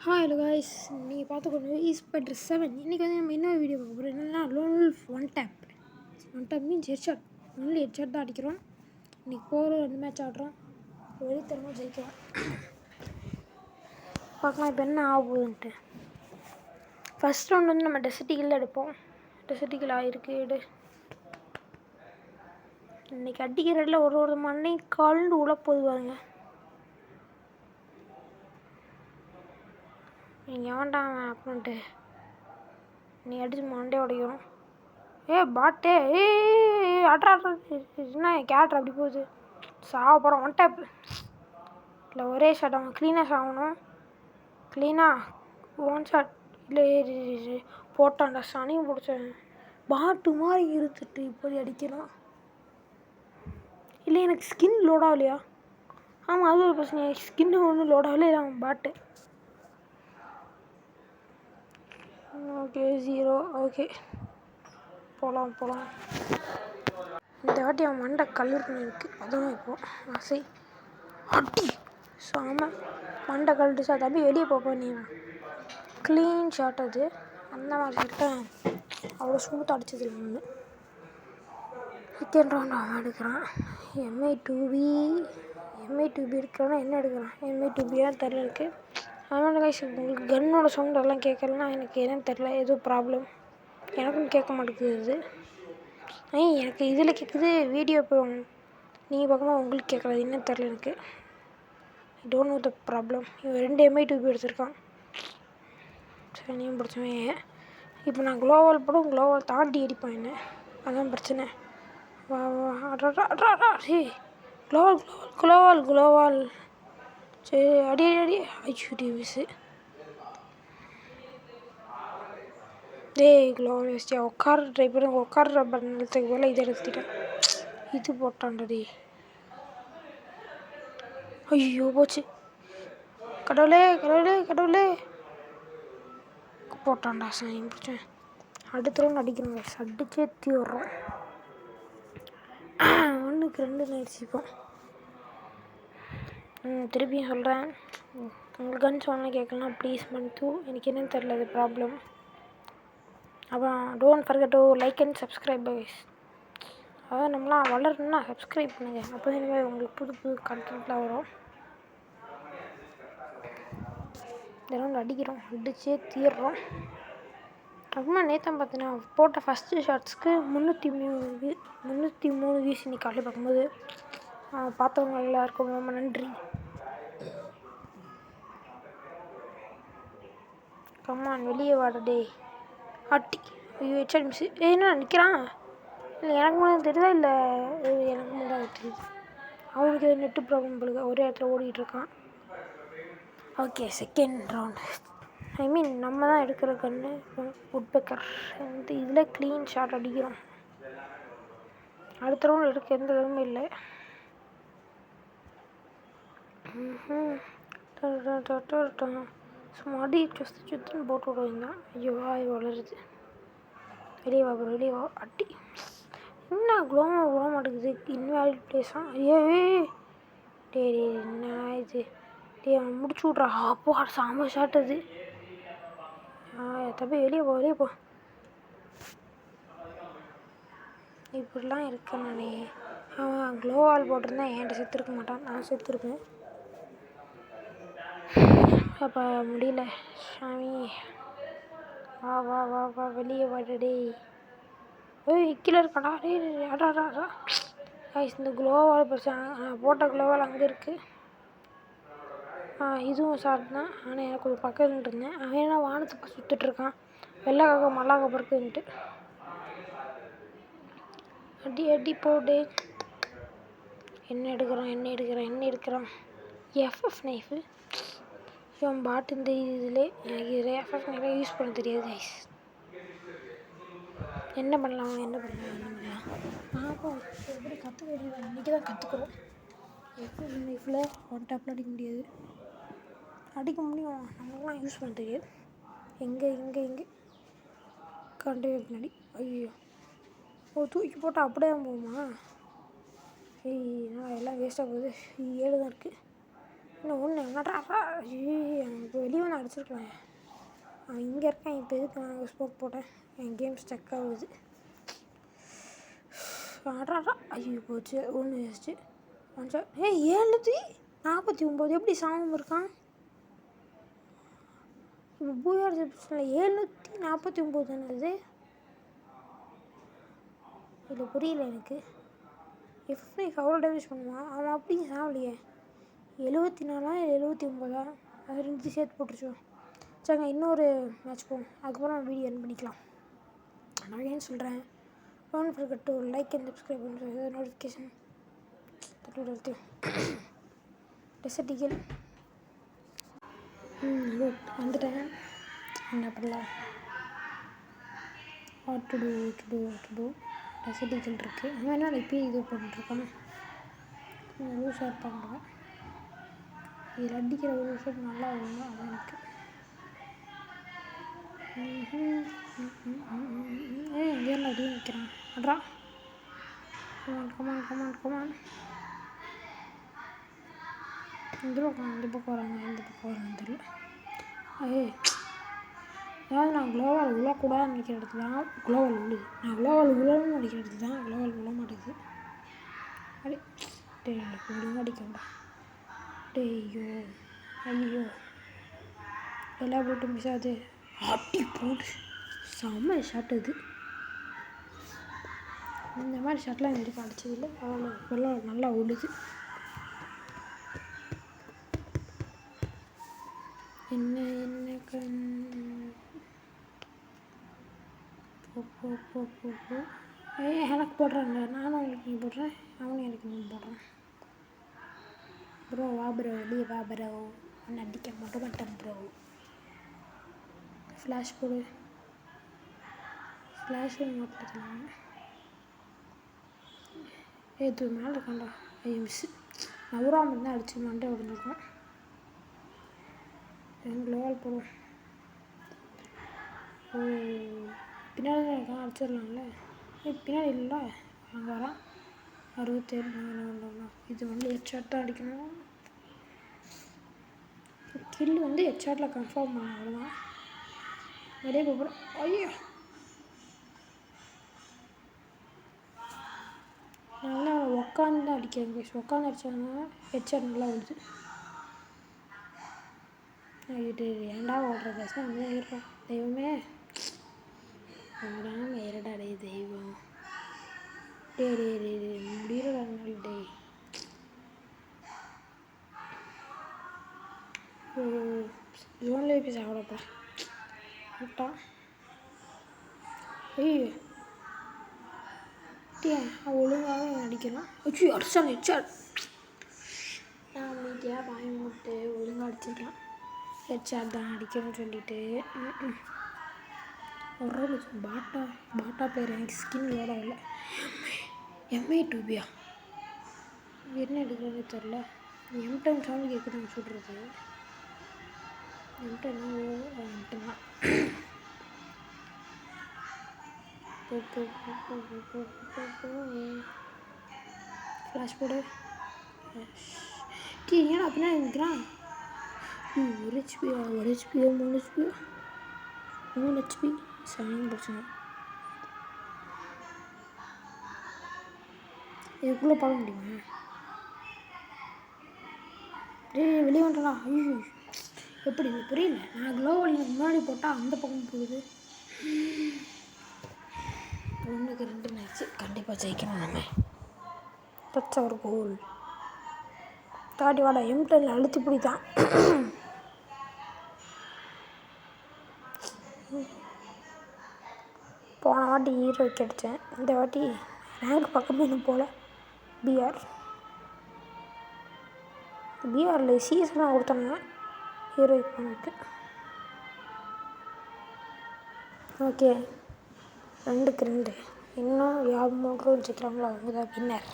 Hello guys, நீங்கள் பார்த்துக்கொண்டு ஈஸ்பெட் 7. இன்றைக்கி வந்து நம்ம என்ன வீடியோ பார்க்க போகிறோம் என்னென்னா lol one tape means headshot. Only headshot தான் அடிக்கிறோம். இன்றைக்கி போகிற 2 மேட்ச் ஆடுறோம். வெளித்தரமாக ஜெயிக்கலாம். பார்க்கலாம் இப்போ என்ன ஆக போகுதுன்ட்டு. ஃபஸ்ட் ரவுண்ட் வந்து நம்ம டெசர்ட்டிகில் எடுப்போம். டெசர்ட்டிகில் ஆகிருக்கு எடு. இன்றைக்கி அடிக்கிறதுல ஒரு மண்ணை கலந்து உழப்போது பாருங்க. நீங்கள் ஏன்டாங்க அப்படின்ட்டு நீ அடிச்சு மண்டே உடைக்கணும். பாட்டே ஆட்ரா என்ன கேரக்டர் அப்படி போகுது. சாக போகிறோம். ஒன் டேப் இல்லை, ஒரே ஷாட். அவன் க்ளீனாக சாகணும். க்ளீனாக ஒன் ஷாட் இல்லை போட்டான்டா. சனியும் பிடிச்சேன். பாட்டு மாதிரி இருந்துட்டு இப்போது அடிக்கலாம். இல்லை, எனக்கு ஸ்கின் லோட் ஆகலையா? ஆமாம், அது ஒரு பிரச்சனை. ஸ்கின்னு ஒன்றும் லோட் ஆகலையே. அவன் பாட்டு ஓகே 0. ஓகே, போகலாம். இந்த வாட்டி அவன் மண்டை கல்லூரின்னு இருக்குது. அதுவும் இப்போது ஆசை அட்டி சாம மண்டை கழுட்டுச்சா தம்பி வெளியே போப்போம். நீ க்ளீன் ஷாட் அது. அந்த மாதிரி ஷாட்டை அவ்வளோ ஸ்மூத்தாக அடிச்சது இல்லை. ஒன்று செகண்ட் ரவுண்ட் அவன் எடுக்கிறான். MI2B எடுக்கிறான்னா என்ன எடுக்கிறான்? MI2B தான் தெரில இருக்குது. அதனால கைஸ், உங்களுக்கு கன்னோட சவுண்ட் எல்லாம் கேட்கலன்னா எனக்கு என்னன்னு தெரில. ஏதோ ப்ராப்ளம். எனக்கும் கேட்க மாட்டேங்குது. எனக்கு இதில் கேட்குது. வீடியோ இப்போ நீங்கள் பார்க்கும்போது உங்களுக்கு கேட்கல. என்னன்னு தெரில எனக்கு. I don't know the problem. இவன் 2 MI2B எடுத்திருக்கான். சரி, நீயும் பிடிச்சவன். இப்போ நான் குளோவால் போடும். குளோவால் தாண்டி அடிப்பான் என்ன. அதான் பிரச்சனை. வா குளோவால் சரி, அடி ஐயோ டிவிஸு. குளோவால் வேஸ்டியா. உட்கார ட்ரை பண்ணி உட்கார பண்ணதுக்கு வேலை இதை எடுத்துட்டேன். இது போட்டான்டா. ஐயோ போச்சு. கடவுளே போட்டான்டா. சரி பிடிச்சேன். அடுத்த ரவுண்ட் அடிக்கணும். அடிச்சே தீவிரம். 1க்கு 2 ஆயிடுச்சு இப்போ. திருப்பியும் சொல்கிறேன், உங்களுக்கு கன் சொன்னால் கேட்கலாம். ப்ளீஸ் மன்னித்து. எனக்கு என்னன்னு தெரில, அது ப்ராப்ளம். அப்புறம் don't forget to like and subscribe guys. அதாவது நம்மளாம் வளரணும்னா சப்ஸ்கிரைப் பண்ணுங்கள். அப்போ தான் இனிமேல் உங்களுக்கு புது கண்டென்ட்லாம் வரும். இந்த ரவுண்ட் அடிக்கிறோம். அடிச்சே தீர்றோம். அப்புறமா நேற்று பார்த்தீங்கன்னா போட்ட ஃபஸ்ட்டு ஷாட்ஸ்க்கு 303 வியூஸ் இன்னைக்கு காலையில் பார்க்கும்போது. பார்த்தவங்க எல்லாருக்கும் ரொம்ப நன்றி. கம்மான் வெளியே வாடா. அட்டி ஐயோ ஹெட்ஷாட் மிஸ். என்ன நிற்கிறான்? இல்லை, எனக்கு மட்டும் தெரியுதா? இல்லை, எனக்கு மட்டும் தான் தெரியுது. அவனுக்கு நெட்டு ப்ராப்ளம் போலுங்க. ஒரே இடத்துல ஓடிட்டுருக்கான். Okay, second round. I mean நம்ம தான் எடுக்கிற கன்று உட்பெக்கர். இதில் க்ளீன் ஷாட் அடிக்கிறோம். அடுத்த ரவுண்ட் எடுக்க எந்த விதமும் இல்லை. சும்மா அடி சுற்றுன்னு போட்டு விடுவீங்க. ஐயோ வளருது. வெளியே வா அட்டி. என்ன குளோவால் விட மாட்டேங்குது. இன்வேலிட் பிளேஸாக. என்ன இது? அவன் முடிச்சு விட்றா. அப்போ சாம ஷாட் அது. தம்பி வெளியே போ. இப்படிலாம் இருக்கேன் நானே. அவன் க்ளோவால் போட்டிருந்தேன். என்கிட்ட செத்துருக்க மாட்டான். நான் செத்துருப்பேன். அப்போ முடியல சாமி. வா வெளியே வாடடே. கீழே இருக்காடா. அடா கைஸ், இந்த க்ளோவால் பிரச்சனை. போட்ட க்ளோவால் அங்கே இருக்குது. இதுவும் ஷார்ட் தான். ஆனால் எனக்கு ஒரு பக்கம் இருந்தேன். அவன் என்ன வானத்துக்கு சுற்றுட்ருக்கான். வெள்ளைக்காக மல்லாக்க பறக்குன்ட்டு. அடி போடு. என்ன எடுக்கிறான்? FF knife. இவன் பாட்டுன்னு தெரியுது. இதில் எனக்கு இதில் எஃப்எஃப் நைஃபை யூஸ் பண்ண தெரியாது கைஸ். என்ன பண்ணலாம்? எப்படி கற்றுக்க முடியும்? இன்றைக்கி தான் கற்றுக்குறோம். எஃப்எஃப் நைஃபில் ஒன் டேப்பில் அடிக்க முடியாது. அடிக்க முடியும், நம்மளாம் யூஸ் பண்ண தெரியாது. எங்கே கண்டு பின்னாடி. ஐயோ தூக்கி போட்டால் அப்படியே போகுமா? நான் எல்லாம் வேஸ்ட்டாக போகுது. 7 தான் இருக்குது. இன்னும் ஒன்று என்னடா இப்போ வெளியே வந்து அடிச்சிருக்கலாம். அவன் இங்கே இருக்கான். இப்போ எதுக்கு நான் ஸ்மோக் போட்டேன்? என் கேம் ஸ்டக் ஆகுது. ஆடுறாடா. ஐயோ போச்சு. ஒன்று வேஸ்ட்டு. 749 எப்படி சாமம் இருக்கான்? இப்போ பூயார் ஜெப்ஸில் 749 தானே இது? இல்லை புரியல எனக்கு. எஃப்ஐக்கு அவ்வளோ டேமேஜ் பண்ணுவான். அவன் அப்படியும் சாவலையே. 74 79 அது 2 சேர்த்து போட்டுருச்சோம். சரிங்க, இன்னொரு மேட்ச் போகும். அதுக்கப்புறம் வீடியோ என் பண்ணிக்கலாம். நான் ஏன் சொல்கிறேன், don't forget to like and subscribe பண்ணுறது நோட்டிஃபிகேஷன் தட்டு டெசர்டிகல் வந்துட்டேன். என்ன பண்ணலாம்? வாட் டு டூ டெசர்டிகல் இருக்குது. அவன் என்ன இப்போயே இது போட்டுருக்கான். லூஸாக இருப்பாங்க. இதில் அடிக்கிற ஒரு விஷயம் நல்லா வருங்க. அது எனக்கு ஏன் அடி நிற்கிறான்? அட்ரா கமான். இந்த பக்கம் வராங்க தெரியல. அதாவது நான் குளோவால் விழக்கூடாதுன்னு நினைக்கிற இடத்துல தான் குளோவால் விழுது. நான் குளோவால் விழணும்னு நினைக்கிற இடத்துல தான் குளோவால் விழ மாட்டேங்குது. ஒழுங்காக அடிக்கண்டா. ஐயோ எல்லா போட்டும் மிஸ் ஆகுது. ஆட்டி போட்டு செம்ம ஷாட் அது. இந்த மாதிரி ஷாட்லாம் எனக்கு அடிச்சதில்லை. அவ்வளோ நல்லா விழுது. என்ன போ எனக்கு போடுறாங்க. நானும் அவனுக்கு நீ போடுறேன், அவனும் எனக்கு நீ போடுறான். ப்ரோ வா ப்ரோ, வெளியே வா ப்ரோ. அவனை அடிக்க மாட்டேன் ப்ரோ. ஃப்ளாஷ் போடு. ஃப்ளாஷ் மாட்டேன். இது மேலே இருக்காண்டா. மிஸ்ஸு நவராமல் தான் அடிச்சு மண்டே விழுந்துருக்கோம். எங்களோல் போடும். பின்னாடி தான் இருக்கான். அடிச்சிடலாம்ல. பின்னாடி இல்லை, அங்கே வரான். 67. இது வந்து ஹெட்ஷாட் தான் அடிக்கணும். கில் வந்து ஹெட்ஷாட்டில் கன்ஃபார்ம் பண்ண அவ்வளோதான். வெளியே போகிறோம். ஐயோ நல்லா உட்காந்து தான் அடிக்கிறேன் கைஸ். உட்காந்து அடித்தாங்கன்னா ஹெட்ஷாட் நல்லா வருது. இது ஏன்டா ஓடுற கைஸ்? அங்கே ஏறுறோம். தெய்வமே அங்கடாங்க ஏறடா. டே தெய்வம். டே முடியலடா டே. ஜோன்லேயே போய் சாப்பிடப்பா விட்டா. ஒழுங்காக அடிக்கலாம். அடிச்சாங்க ஹெட்ஷாட். நான் அமைதியாக வாங்கி விட்டு ஒழுங்காக அடிச்சிக்கலாம். ஹெட்ஷாட் தான் அடிக்கணும்னு சொல்லிட்டு ஒரு பாட்டா பேர் எனக்கு ஸ்கின் வேற இல்லை. எம்ஐ டூபியா என்ன எடுக்கிறது தெரில. M10 சவுண்ட் கேட்குது சொல்கிறது. M10 தான். ஃப்ளாஷ் போடு. ஏன்னா அப்படின்னா இருக்கிறான். 1 HP 3 HP சாயம் பிரச்சனை. இதுக்குள்ளே போட முடியுமா? வெளியே வந்துட்டா. ஐயோ எப்படி புரியல. நான் க்ளோவல் முன்னாடி போட்டால் அந்த பக்கம் போகுது. 1-2 மேட்ச்சு கண்டிப்பாக ஜெயிக்கணும் நம்ம. டச் ஒரு கோல். தாடி வாடா. M10 அழுத்தி பிடித்தான். போன வாட்டி ஹீரோய்க்கு அடித்தேன். இந்த வாட்டி ரேங்க் பக்கமே இன்னும் போகல. பிஆரில் சீசனாக கொடுத்தாங்க ஹீரோய்க்கு எனக்கு. ஓகே 2-2. இன்னும் 3 ரூல் வச்சுக்கிறாங்களோ அவங்க தான் வின்னர்.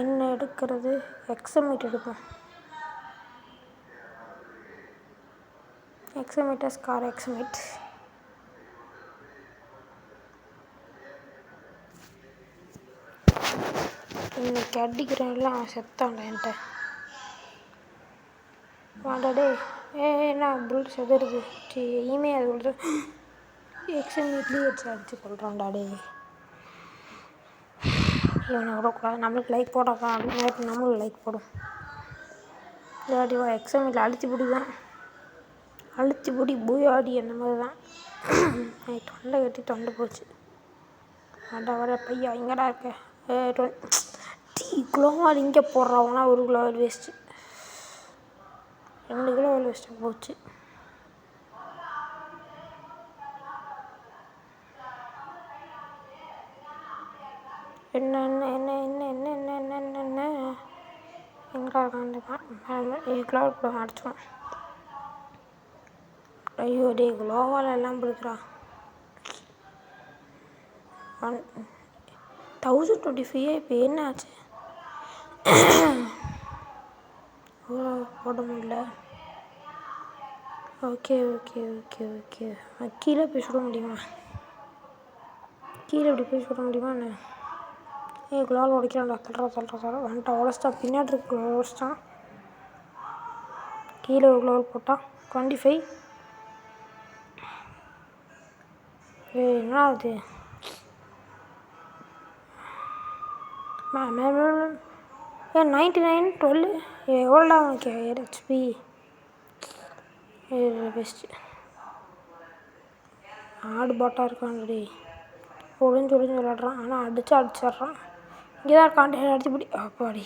என்ன எடுக்கிறது? எக்ஸமேட் எடுப்போம். எக்ஸமேட்டர் ஸ்கார் எக்ஸமேட். இன்னைக்கு அடிக்கிறேன்லாம் செத்தான்டா என்கிட்ட. வாடா என்ன புல்லட் செதறுது அது விழுது எக்ஸாம் வீட்லேயே அடிச்சு கொள்கிறான்டா இவனை விடக்கூடாது. நம்மளுக்கு லைக் போடாதான் அப்படின்னு நம்மளுக்கு லைக் போடும். இல்லாட்டி எக்ஸாம் வீட்டில் அழுத்தி பிடி பூயாடி அந்த மாதிரி தான். தொண்டை கட்டி தொண்டை போச்சு. வர பையா இங்கடா இருக்க குளோவால் இங்கே போடுறவனா 1 குளோவால் வேஸ்ட்டு 2 குளோவால் வேஸ்ட்டு போச்சு. என்ன எங்கடா இருக்கான் குளோவால் அடிச்சோம். ஐயோ குளோவால் எல்லாம் பிடிக்கிறா. 1025 இப்போ என்ன ஆச்சு? போட முடியல. ஓகே கீழே போய் சுட முடியுமா? இப்படி போய் சுட முடியுமா என்ன? குளோவால் உடைக்கிறான்டா. தள்ளுறா வந்துட்டா உடச்சிட்டான். பின்னாடி இருக்கு உடச்சிட்டான். கீழே ஒரு குளோவால் போட்டான். 25 என்ன ஆகுது? 99 12 எவ்வளோடா உனக்கு ஹெச்பி? பெஸ்ட்டு ஆடு பாட்டாக இருக்கான்டி. ஒளிஞ்சு விளாட்றான். ஆனால் அடிச்சிட்றான். இங்கே தான் இருக்கான். அடிச்சு பிடி அப்பாடி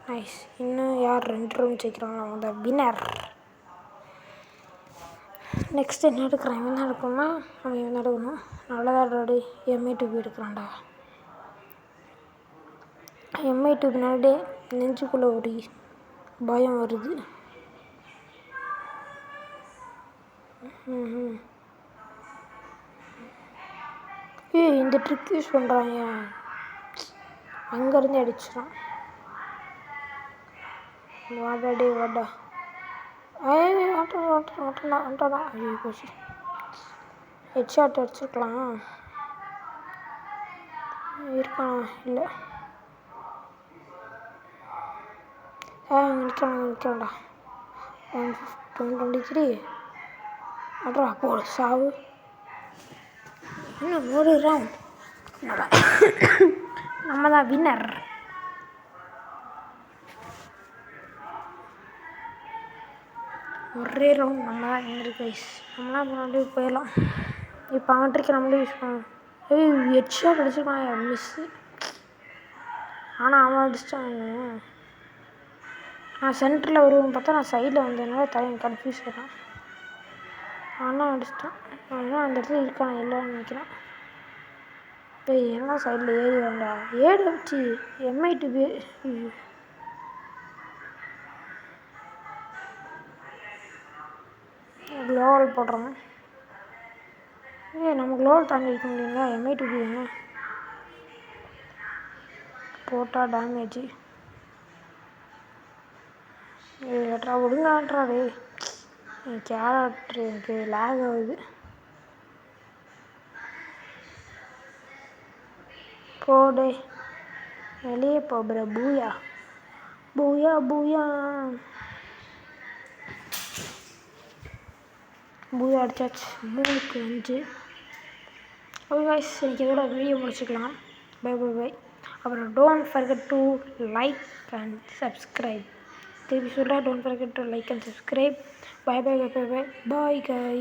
நைஸ். இன்னும் யார் 2 ரவுண்ட் ஜெயிக்கிறாங்க அவங்க தான் வின்னர். நெக்ஸ்ட் என்ன எடுக்கிறான்? இவன் தான் எடுக்கணுமா? அவன் இவன் எடுக்கணும். நல்லதாடி MI2 எடுக்கிறான்டா. MI2 பின்னாடி நெஞ்சுக்குள்ளே ஒரு பயம் வருது. இந்த ட்ரிக் யூஸ் பண்ணுறாங்க. அங்கேருந்து அடிச்சிடான். வாடா வந்துட்டானா? ஐயோ போச்சு. ஹெட்ஷாட் அடிச்சிருக்கலாம். இருக்கானா? இல்லை நிற்கிறான்டா. 123 அட்ரா போடு சாவு. இன்னும் 1 ரவுண்ட் நம்ம தான் வின்னர். ஒரே ரவுண்ட் நம்ம தான் வின்னர் கைஸ். நம்மளாம் முன்னாடி போயிடலாம். இப்போ ஆட்ரிக்கு நம்மளே யூஸ் பண்ணலாம். ஹெட்ஷாட் அடிச்சிருக்கான் மிஸ்ஸு. ஆனால் அவன் அடிச்சிட்டான். நான் சென்டரில் வருவேன்னு பார்த்தா நான் சைடில் வந்ததுனால கன்ஃபியூஸ் ஆகிட்டான். ஆனால் அடிச்சிட்டான். ஆனால் அந்த இடத்துல இருக்கான் இல்லைன்னு நினைக்கிறேன். என்ன சைடில் ஏறி வேண்டாம் ஏடு வச்சு MI2 குளோவால் போடுறோம். நம்ம குளோவால் தாண்டி இருக்க முடியுங்களா? MI2 போட்டால் டேமேஜ். ஏட்ரா ஒழுங்காட்றாடே. கேரக்டர் எனக்கு லேக் ஆகுது. போடே வெளியே போகிற பூயா அடிச்சாச்சு. 3க்கு 5. ஓகே கைஸ், இன்னைக்கு இதோட வீடியோ முடிச்சுக்கலாம். பை. அப்புறம் don't forget to like and subscribe. திருப்பி சொல்கிறேன், don't forget to like and subscribe. Bye guys.